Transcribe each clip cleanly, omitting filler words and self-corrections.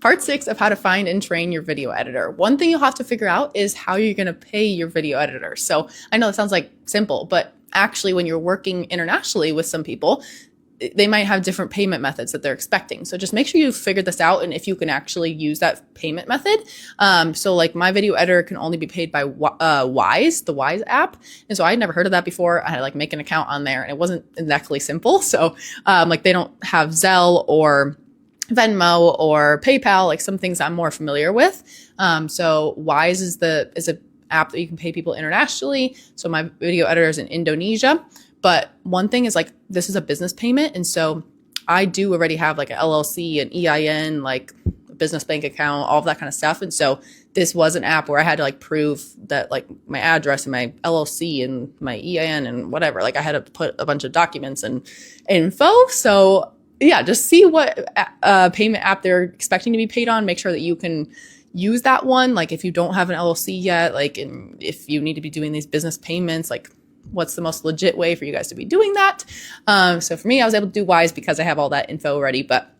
Part 6 of how to find and train your video editor. One thing you'll have to figure out is how you're going to pay your video editor. So I know it sounds like simple, but actually when you're working internationally with some people, they might have different payment methods that they're expecting. So just make sure you've figured this out and if you can actually use that payment method. So like my video editor can only be paid by Wise, the Wise app. And so I'd never heard of that before. I had to like make an account on there and it wasn't exactly simple. So like they don't have Zelle or Venmo or PayPal, like some things I'm more familiar with. So Wise is a app that you can pay people internationally. So my video editor is in Indonesia. But one thing is like, this is a business payment. And so I do already have like an LLC, an EIN, like a business bank account, all of that kind of stuff. And so this was an app where I had to like prove that like my address and my LLC and my EIN and whatever, like I had to put a bunch of documents and info. So yeah, just see what payment app they're expecting to be paid on. Make sure that you can use that one. Like if you don't have an LLC yet, like if you need to be doing these business payments, like what's the most legit way for you guys to be doing that? So for me, I was able to do Wise because I have all that info already, but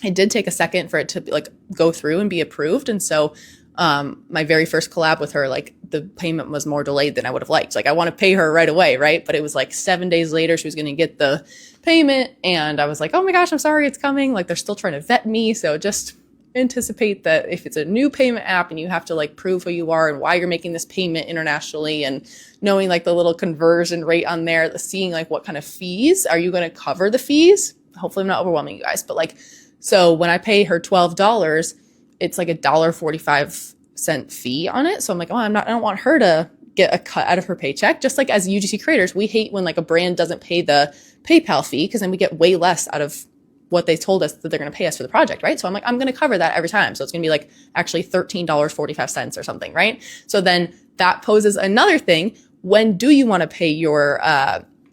it did take a second for it to like go through and be approved. And so my very first collab with her, like the payment was more delayed than I would have liked. Like I want to pay her right away, right? But it was like 7 days later, she was going to get the payment. And I was like, oh my gosh, I'm sorry, it's coming. Like they're still trying to vet me. So just anticipate that if it's a new payment app and you have to like prove who you are and why you're making this payment internationally and knowing like the little conversion rate on there, seeing like what kind of fees, are you going to cover the fees? Hopefully I'm not overwhelming you guys, but like, so when I pay her $12, it's like $1.45 fee on it. So I'm like, oh, I don't want her to get a cut out of her paycheck. Just like as UGC creators, we hate when like a brand doesn't pay the PayPal fee because then we get way less out of what they told us that they're going to pay us for the project, right? So I'm like, I'm going to cover that every time. So it's going to be like actually $13.45 or something, right? So then that poses another thing. When do you want to pay your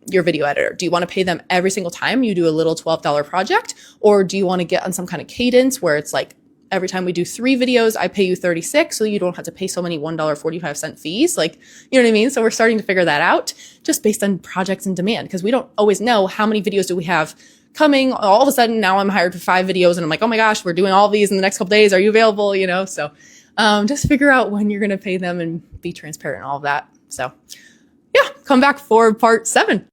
video editor? Do you want to pay them every single time you do a little $12 project? Or do you want to get on some kind of cadence where it's like, every time we do 3 videos, I pay you $36 so you don't have to pay so many $1.45 fees. Like, you know what I mean? So we're starting to figure that out just based on projects and demand because we don't always know how many videos do we have coming. All of a sudden now I'm hired for 5 videos and I'm like, oh my gosh, we're doing all these in the next couple days. Are you available? You know, so just figure out when you're going to pay them and be transparent and all of that. So yeah, come back for part 7.